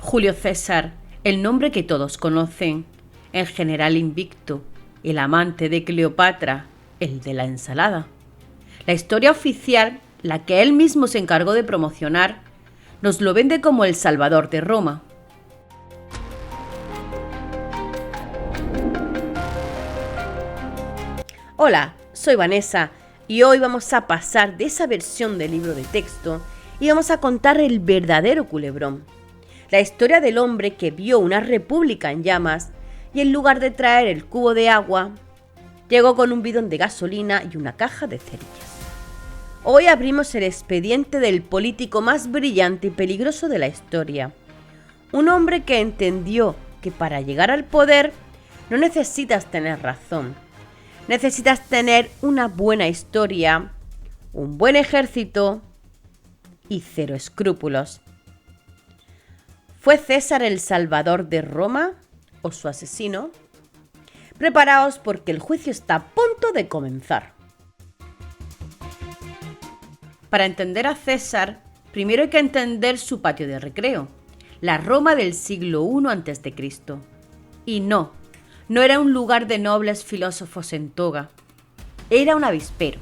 Julio César, el nombre que todos conocen, el general invicto, el amante de Cleopatra, el de la ensalada. La historia oficial, la que él mismo se encargó de promocionar, nos lo vende como el Salvador de Roma. Hola, soy Vanessa y hoy vamos a pasar de esa versión del libro de texto y vamos a contar el verdadero culebrón. La historia del hombre que vio una república en llamas y en lugar de traer el cubo de agua, llegó con un bidón de gasolina y una caja de cerillas. Hoy abrimos el expediente del político más brillante y peligroso de la historia. Un hombre que entendió que para llegar al poder no necesitas tener razón. Necesitas tener una buena historia, un buen ejército y cero escrúpulos. ¿Fue César el salvador de Roma o su asesino? Preparaos porque el juicio está a punto de comenzar. Para entender a César, primero hay que entender su patio de recreo, la Roma del siglo I a.C. Y no era un lugar de nobles filósofos en toga, era un avispero.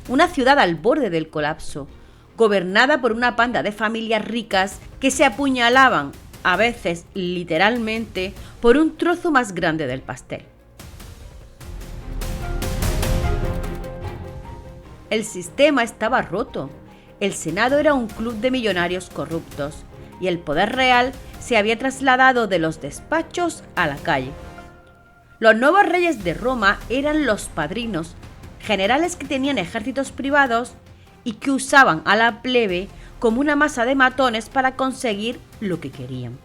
Una ciudad al borde del colapso, gobernada por una panda de familias ricas que se apuñalaban, a veces literalmente, por un trozo más grande del pastel. El sistema estaba roto, el Senado era un club de millonarios corruptos y el poder real se había trasladado de los despachos a la calle. Los nuevos reyes de Roma eran los padrinos, generales que tenían ejércitos privados y que usaban a la plebe como una masa de matones para conseguir lo que querían.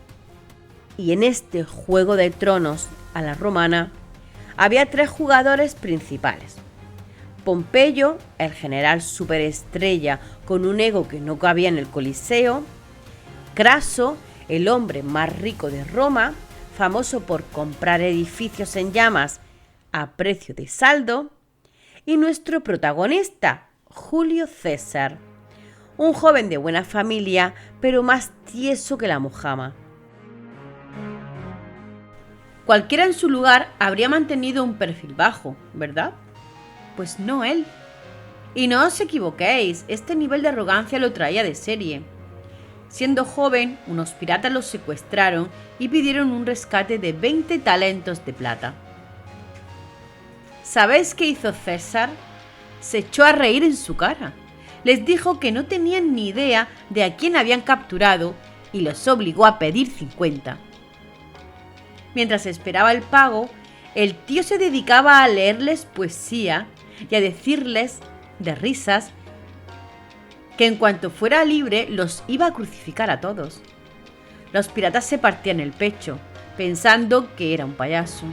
Y en este juego de tronos a la romana había tres jugadores principales. Pompeyo, el general superestrella con un ego que no cabía en el Coliseo. Craso, el hombre más rico de Roma, famoso por comprar edificios en llamas a precio de saldo. Y nuestro protagonista, Julio César, un joven de buena familia, pero más tieso que la mojama. Cualquiera en su lugar habría mantenido un perfil bajo, ¿verdad? Pues no él. Y no os equivoquéis, este nivel de arrogancia lo traía de serie. Siendo joven, unos piratas lo secuestraron y pidieron un rescate de 20 talentos de plata. ¿Sabéis qué hizo César? Se echó a reír en su cara. Les dijo que no tenían ni idea de a quién habían capturado y los obligó a pedir 50. Mientras esperaba el pago, el tío se dedicaba a leerles poesía y a decirles, de risas, que en cuanto fuera libre los iba a crucificar a todos. Los piratas se partían el pecho, pensando que era un payaso.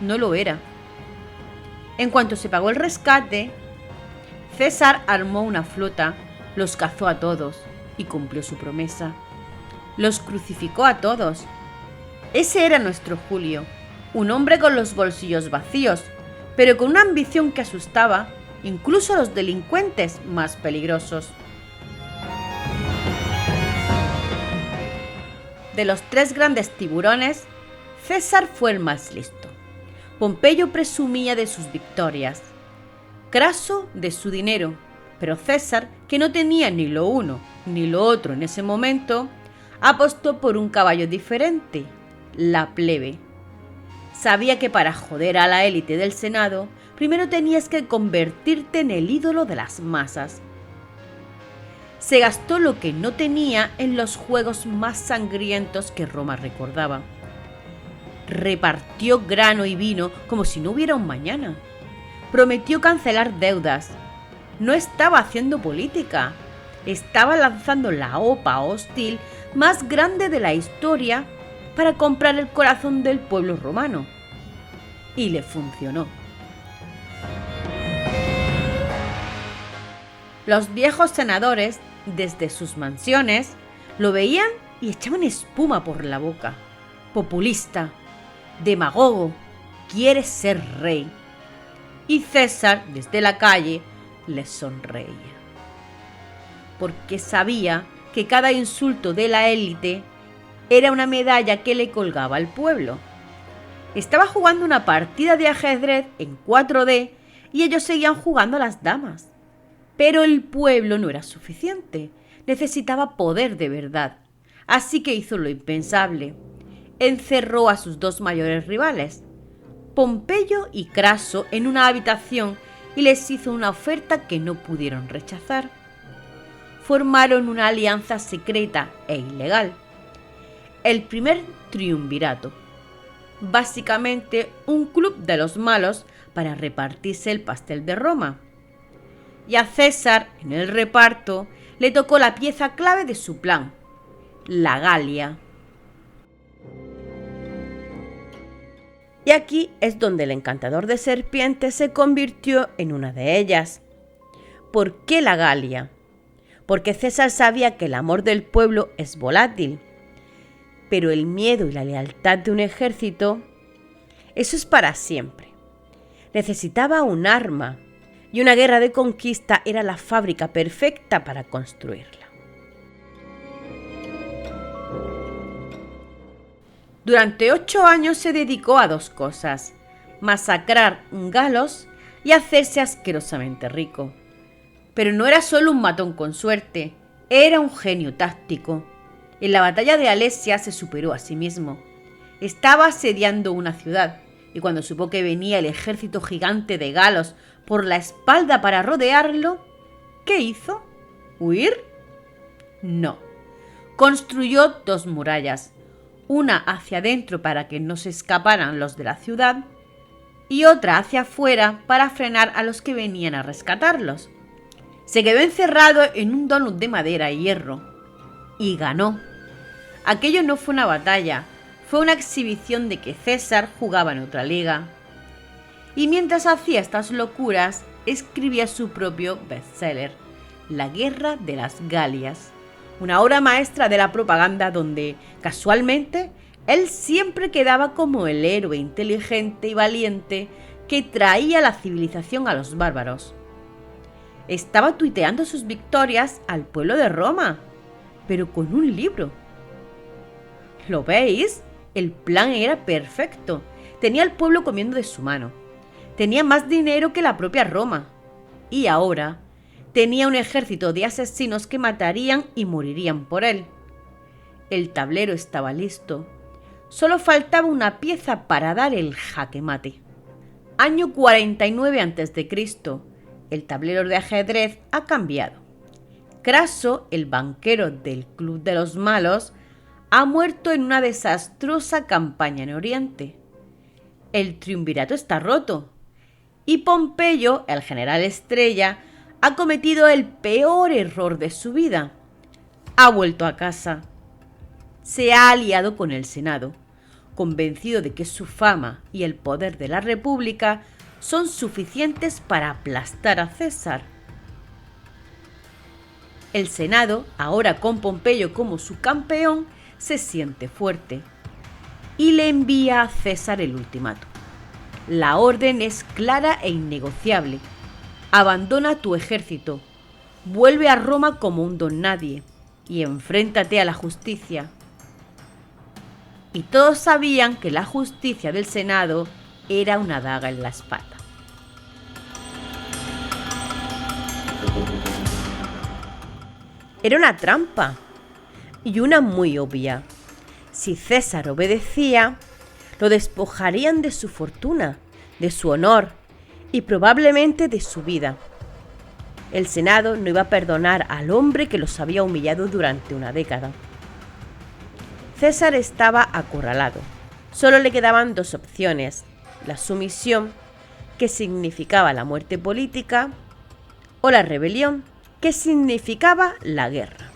No lo era. En cuanto se pagó el rescate, César armó una flota, los cazó a todos y cumplió su promesa. Los crucificó a todos. Ese era nuestro Julio, un hombre con los bolsillos vacíos, pero con una ambición que asustaba incluso a los delincuentes más peligrosos. De los tres grandes tiburones, César fue el más listo. Pompeyo presumía de sus victorias, Craso de su dinero, pero César, que no tenía ni lo uno ni lo otro en ese momento, apostó por un caballo diferente, la plebe. Sabía que para joder a la élite del Senado, primero tenías que convertirte en el ídolo de las masas. Se gastó lo que no tenía en los juegos más sangrientos que Roma recordaba. Repartió grano y vino como si no hubiera un mañana. Prometió cancelar deudas. No estaba haciendo política. Estaba lanzando la OPA hostil más grande de la historia para comprar el corazón del pueblo romano. Y le funcionó. Los viejos senadores, desde sus mansiones, lo veían y echaban espuma por la boca. Populista, demagogo, quiere ser rey. Y César, desde la calle, les sonreía. Porque sabía que cada insulto de la élite era una medalla que le colgaba al pueblo. Estaba jugando una partida de ajedrez en 4D y ellos seguían jugando a las damas. Pero el pueblo no era suficiente, necesitaba poder de verdad. Así que hizo lo impensable. Encerró a sus dos mayores rivales, Pompeyo y Craso, en una habitación y les hizo una oferta que no pudieron rechazar. Formaron una alianza secreta e ilegal, el primer triunvirato, básicamente un club de los malos para repartirse el pastel de Roma. Y a César, en el reparto, le tocó la pieza clave de su plan, la Galia. Y aquí es donde el encantador de serpientes se convirtió en una de ellas. ¿Por qué la Galia? Porque César sabía que el amor del pueblo es volátil, pero el miedo y la lealtad de un ejército, eso es para siempre. Necesitaba un arma, y una guerra de conquista era la fábrica perfecta para construirla. Durante 8 años se dedicó a dos cosas: masacrar galos y hacerse asquerosamente rico. Pero no era solo un matón con suerte, era un genio táctico. En la batalla de Alesia se superó a sí mismo. Estaba asediando una ciudad, y cuando supo que venía el ejército gigante de galos por la espalda para rodearlo, ¿qué hizo? ¿Huir? No. Construyó 2 murallas, una hacia adentro para que no se escaparan los de la ciudad y otra hacia afuera para frenar a los que venían a rescatarlos. Se quedó encerrado en un donut de madera y hierro y ganó. Aquello no fue una batalla, fue una exhibición de que César jugaba en otra liga. Y mientras hacía estas locuras, escribía su propio bestseller, La Guerra de las Galias, una obra maestra de la propaganda donde, casualmente, él siempre quedaba como el héroe inteligente y valiente que traía la civilización a los bárbaros. Estaba tuiteando sus victorias al pueblo de Roma, pero con un libro. ¿Lo veis? El plan era perfecto. Tenía al pueblo comiendo de su mano. Tenía más dinero que la propia Roma. Y ahora tenía un ejército de asesinos que matarían y morirían por él. El tablero estaba listo. Solo faltaba una pieza para dar el jaque mate. Año 49 a.C. El tablero de ajedrez ha cambiado. Craso, el banquero del Club de los Malos, ha muerto en una desastrosa campaña en Oriente. El triunvirato está roto. Y Pompeyo, el general estrella, ha cometido el peor error de su vida. Ha vuelto a casa. Se ha aliado con el Senado, convencido de que su fama y el poder de la República son suficientes para aplastar a César. El Senado, ahora con Pompeyo como su campeón, se siente fuerte y le envía a César el ultimátum. La orden es clara e innegociable. Abandona tu ejército, vuelve a Roma como un don nadie y enfréntate a la justicia. Y todos sabían que la justicia del Senado era una daga en la espalda. Era una trampa, y una muy obvia. Si César obedecía, lo despojarían de su fortuna, de su honor y probablemente de su vida. El Senado no iba a perdonar al hombre que los había humillado durante una década. César estaba acorralado. Solo le quedaban 2 opciones: la sumisión, que significaba la muerte política, o la rebelión, que significaba la guerra.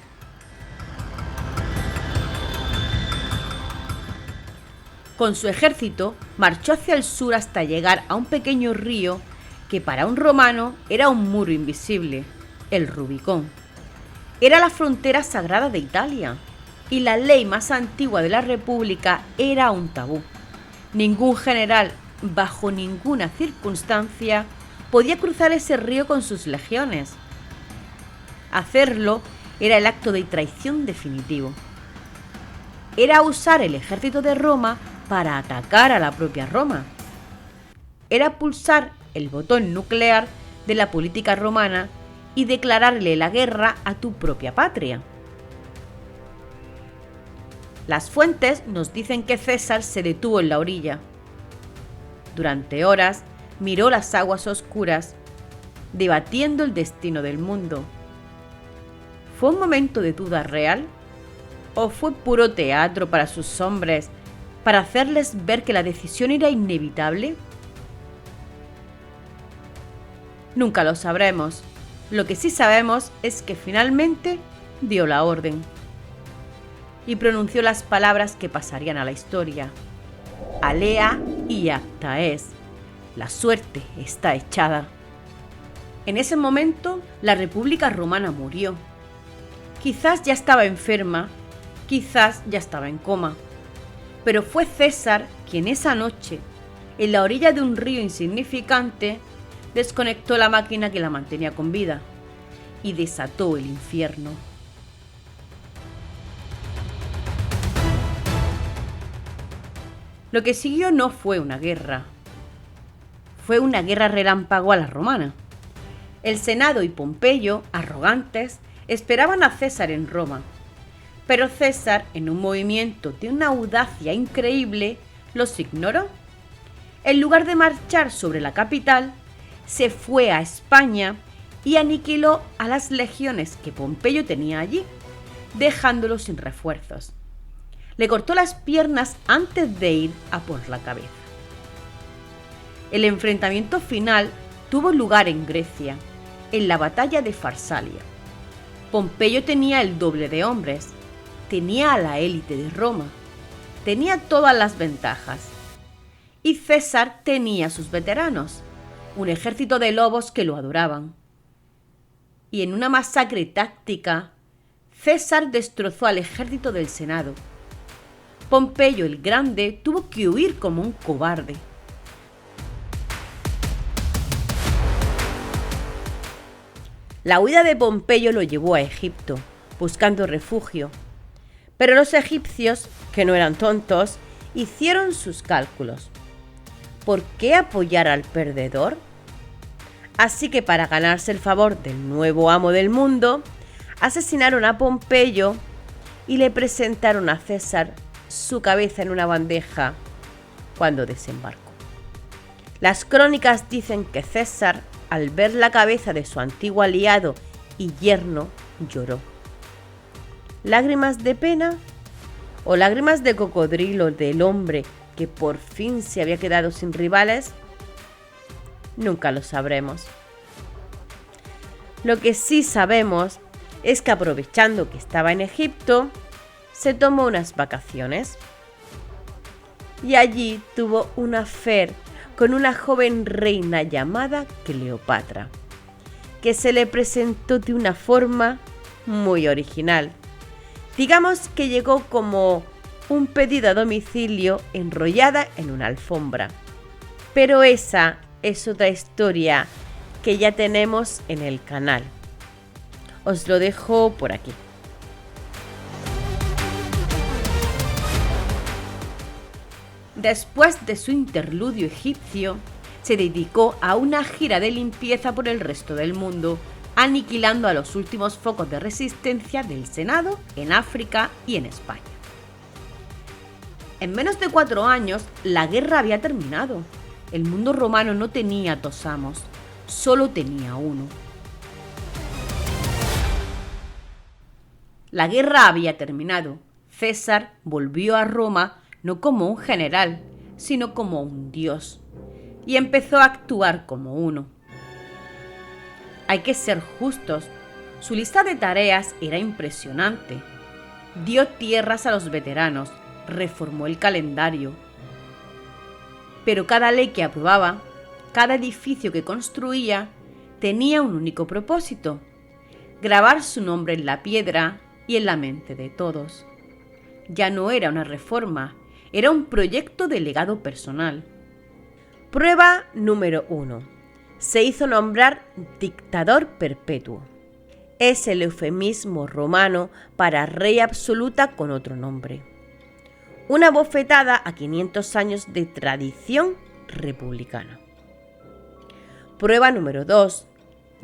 Con su ejército marchó hacia el sur hasta llegar a un pequeño río que para un romano era un muro invisible, el Rubicón. Era la frontera sagrada de Italia y la ley más antigua de la República era un tabú. Ningún general, bajo ninguna circunstancia, podía cruzar ese río con sus legiones. Hacerlo era el acto de traición definitivo. era usar el ejército de Roma para atacar a la propia Roma. Era pulsar el botón nuclear de la política romana y declararle la guerra a tu propia patria. Las fuentes nos dicen que César se detuvo en la orilla. Durante horas miró las aguas oscuras, debatiendo el destino del mundo. ¿Fue un momento de duda real? ¿O fue puro teatro para sus hombres, para hacerles ver que la decisión era inevitable? Nunca lo sabremos. Lo que sí sabemos es que finalmente dio la orden y pronunció las palabras que pasarían a la historia. Alea y acta es. La suerte está echada. En ese momento, la República Romana murió. Quizás ya estaba enferma, quizás ya estaba en coma. Pero fue César quien esa noche, en la orilla de un río insignificante, desconectó la máquina que la mantenía con vida y desató el infierno. Lo que siguió no fue una guerra. Fue una guerra relámpago a la romana. El Senado y Pompeyo, arrogantes, esperaban a César en Roma. Pero César, en un movimiento de una audacia increíble, los ignoró. En lugar de marchar sobre la capital, se fue a España y aniquiló a las legiones que Pompeyo tenía allí, dejándolos sin refuerzos. Le cortó las piernas antes de ir a por la cabeza. El enfrentamiento final tuvo lugar en Grecia, en la batalla de Farsalia. Pompeyo tenía el doble de hombres, tenía a la élite de Roma, tenía todas las ventajas. Y César tenía sus veteranos, un ejército de lobos que lo adoraban. Y en una masacre táctica, César destrozó al ejército del Senado. Pompeyo el Grande tuvo que huir como un cobarde. La huida de Pompeyo lo llevó a Egipto, buscando refugio. Pero los egipcios, que no eran tontos, hicieron sus cálculos. ¿Por qué apoyar al perdedor? Así que para ganarse el favor del nuevo amo del mundo, asesinaron a Pompeyo y le presentaron a César su cabeza en una bandeja cuando desembarcó. Las crónicas dicen que César, al ver la cabeza de su antiguo aliado y yerno, lloró. ¿Lágrimas de pena o lágrimas de cocodrilo del hombre que por fin se había quedado sin rivales? Nunca lo sabremos. Lo que sí sabemos es que aprovechando que estaba en Egipto, se tomó unas vacaciones y allí tuvo un affair con una joven reina llamada Cleopatra, que se le presentó de una forma muy original. Digamos que llegó como un pedido a domicilio enrollada en una alfombra. Pero esa es otra historia que ya tenemos en el canal. Os lo dejo por aquí. Después de su interludio egipcio, se dedicó a una gira de limpieza por el resto del mundo, aniquilando a los últimos focos de resistencia del Senado en África y en España. En menos de 4 años, la guerra había terminado. El mundo romano no tenía 2 amos, solo tenía uno. La guerra había terminado. César volvió a Roma no como un general, sino como un dios, y empezó a actuar como uno. Hay que ser justos, su lista de tareas era impresionante. Dio tierras a los veteranos, reformó el calendario. Pero cada ley que aprobaba, cada edificio que construía, tenía un único propósito: grabar su nombre en la piedra y en la mente de todos. Ya no era una reforma, era un proyecto de legado personal. Prueba número 1. Se hizo nombrar dictador perpetuo. Es el eufemismo romano para rey absoluta con otro nombre. Una bofetada a 500 años de tradición republicana. Prueba número 2.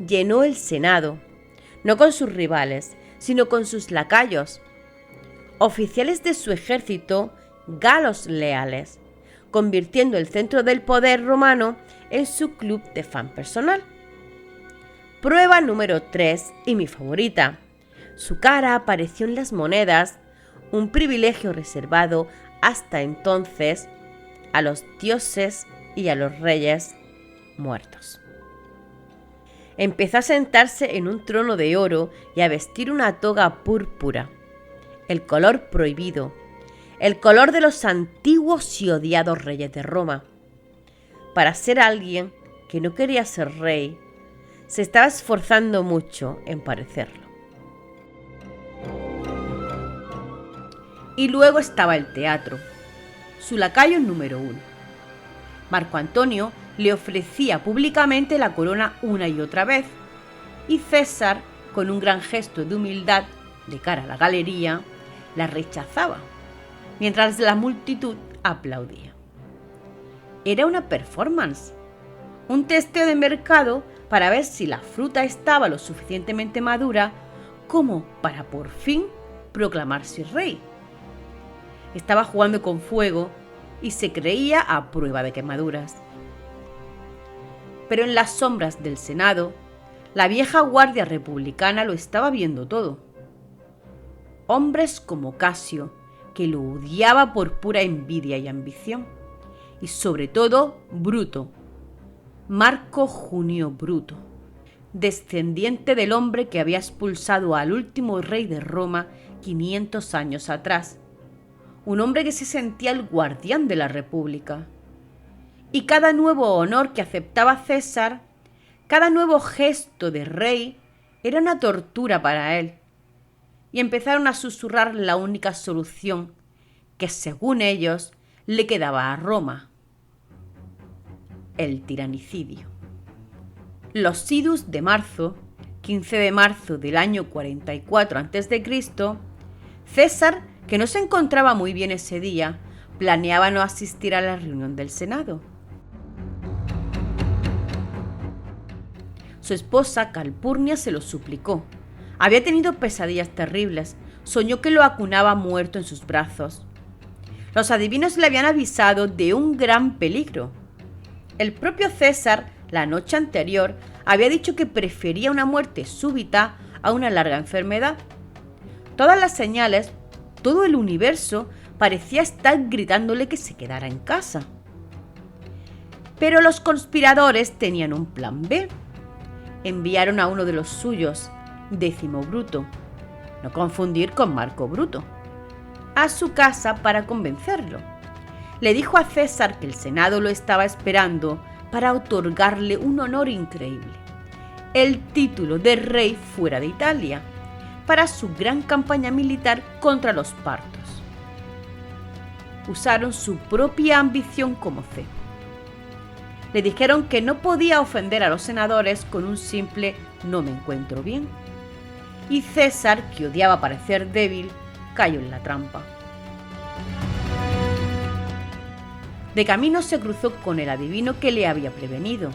Llenó el Senado, no con sus rivales, sino con sus lacayos, oficiales de su ejército, galos leales, convirtiendo el centro del poder romano en su club de fan personal. Prueba número 3 y mi favorita. Su cara apareció en las monedas, un privilegio reservado hasta entonces a los dioses y a los reyes muertos. Empezó a sentarse en un trono de oro y a vestir una toga púrpura, el color prohibido, el color de los antiguos y odiados reyes de Roma. Para ser alguien que no quería ser rey, se estaba esforzando mucho en parecerlo. Y luego estaba el teatro, su lacayo número 1. Marco Antonio le ofrecía públicamente la corona una y otra vez, y César, con un gran gesto de humildad de cara a la galería, la rechazaba, mientras la multitud aplaudía. Era una performance, un testeo de mercado para ver si la fruta estaba lo suficientemente madura como para por fin proclamarse rey. Estaba jugando con fuego y se creía a prueba de quemaduras. Pero en las sombras del Senado, la vieja guardia republicana lo estaba viendo todo. Hombres como Casio, que lo odiaba por pura envidia y ambición. Y sobre todo, Bruto, Marco Junio Bruto, descendiente del hombre que había expulsado al último rey de Roma 500 años atrás. Un hombre que se sentía el guardián de la República. Y cada nuevo honor que aceptaba César, cada nuevo gesto de rey, era una tortura para él. Y empezaron a susurrar la única solución que, según ellos, le quedaba a Roma: el tiranicidio. Los idus de marzo, 15 de marzo del año 44 a.C., César, que no se encontraba muy bien ese día, planeaba no asistir a la reunión del Senado. Su esposa Calpurnia se lo suplicó. Había tenido pesadillas terribles, soñó que lo acunaba muerto en sus brazos. Los adivinos le habían avisado de un gran peligro. El propio César, la noche anterior, había dicho que prefería una muerte súbita a una larga enfermedad. Todas las señales, todo el universo parecía estar gritándole que se quedara en casa. Pero los conspiradores tenían un plan B. Enviaron a uno de los suyos, Décimo Bruto, no confundir con Marco Bruto, a su casa para convencerlo. Le dijo a César que el Senado lo estaba esperando para otorgarle un honor increíble, el título de rey fuera de Italia, para su gran campaña militar contra los partos. Usaron su propia ambición como cebo. Le dijeron que no podía ofender a los senadores con un simple «no me encuentro bien». Y César, que odiaba parecer débil, cayó en la trampa. De camino se cruzó con el adivino que le había prevenido.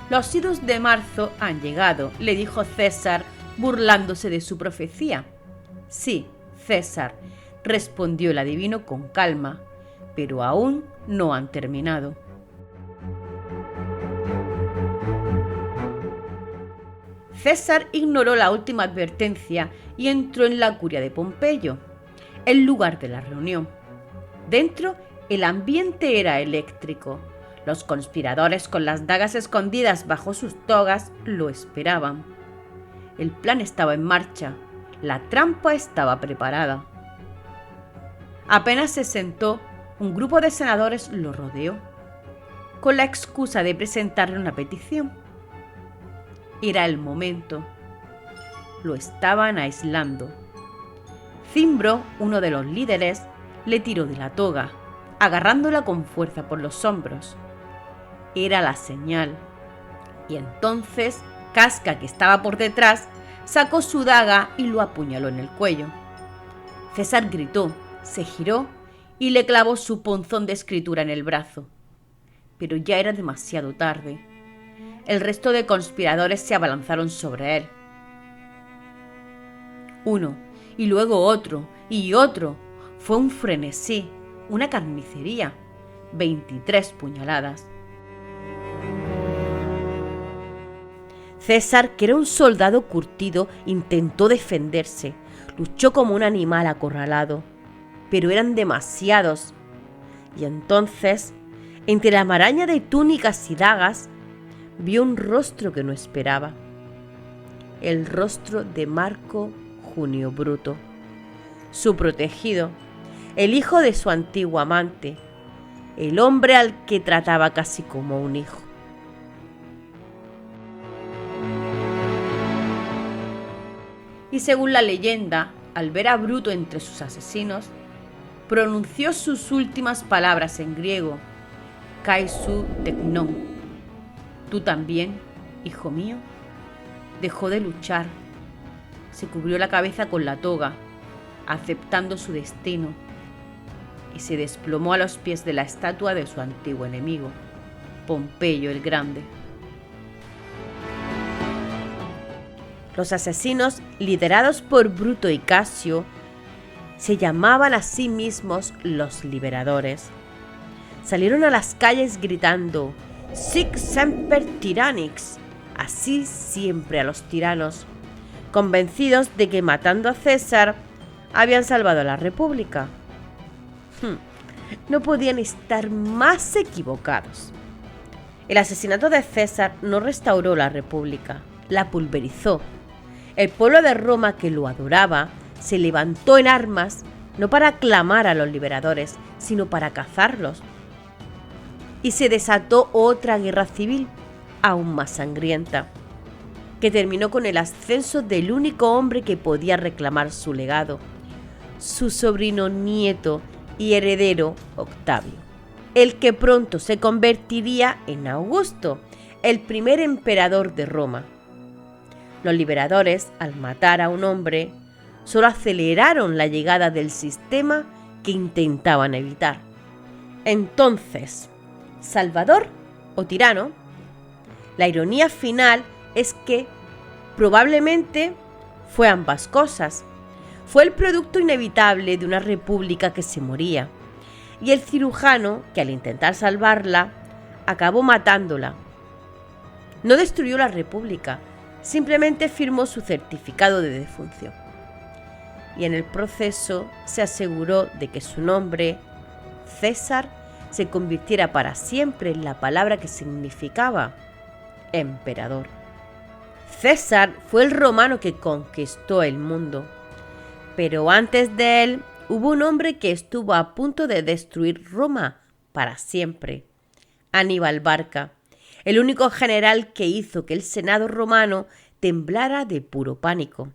«Los idus de marzo han llegado», le dijo César, burlándose de su profecía. «Sí, César», respondió el adivino con calma, «pero aún no han terminado». César ignoró la última advertencia y entró en la curia de Pompeyo, el lugar de la reunión. Dentro, el ambiente era eléctrico. Los conspiradores, con las dagas escondidas bajo sus togas, lo esperaban. El plan estaba en marcha. La trampa estaba preparada. Apenas se sentó, un grupo de senadores lo rodeó, con la excusa de presentarle una petición. Era el momento. Lo estaban aislando. Cimbro, uno de los líderes, le tiró de la toga, agarrándola con fuerza por los hombros. Era la señal. Y entonces Casca, que estaba por detrás, sacó su daga y lo apuñaló en el cuello. César gritó, se giró y le clavó su punzón de escritura en el brazo. Pero ya era demasiado tarde. El resto de conspiradores se abalanzaron sobre él. Uno, y luego otro, y otro. Fue un frenesí, una carnicería. 23 puñaladas. César, que era un soldado curtido, intentó defenderse. Luchó como un animal acorralado. Pero eran demasiados. Y entonces, entre la maraña de túnicas y dagas, vio un rostro que no esperaba. El rostro de Marco Junio Bruto, su protegido, el hijo de su antiguo amante, el hombre al que trataba casi como un hijo. Y según la leyenda, al ver a Bruto entre sus asesinos, pronunció sus últimas palabras en griego, kai su teknon. Tú también, hijo mío. Dejó de luchar, se cubrió la cabeza con la toga, aceptando su destino, y se desplomó a los pies de la estatua de su antiguo enemigo, Pompeyo el Grande. Los asesinos, liderados por Bruto y Casio, se llamaban a sí mismos los liberadores. Salieron a las calles gritando «Sic semper tyrannics», así siempre a los tiranos, convencidos de que matando a César habían salvado a la República. No podían estar más equivocados. El asesinato de César no restauró la República, la pulverizó. El pueblo de Roma, que lo adoraba, se levantó en armas, no para aclamar a los liberadores, sino para cazarlos. Y se desató otra guerra civil, aún más sangrienta, que terminó con el ascenso del único hombre que podía reclamar su legado, su sobrino nieto y heredero Octavio, el que pronto se convertiría en Augusto, el primer emperador de Roma. Los liberadores, al matar a un hombre, solo aceleraron la llegada del sistema que intentaban evitar. Entonces, ¿salvador o tirano? La ironía final es que probablemente fue ambas cosas. Fue el producto inevitable de una república que se moría, y el cirujano que al intentar salvarla acabó matándola. No destruyó la república, simplemente firmó su certificado de defunción. Y en el proceso se aseguró de que su nombre, César, se convirtiera para siempre en la palabra que significaba emperador. César fue el romano que conquistó el mundo, pero antes de él hubo un hombre que estuvo a punto de destruir Roma para siempre, Aníbal Barca, el único general que hizo que el Senado romano temblara de puro pánico.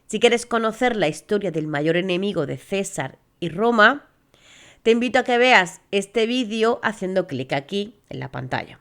Si quieres conocer la historia del mayor enemigo de César y Roma, te invito a que veas este vídeo haciendo clic aquí en la pantalla.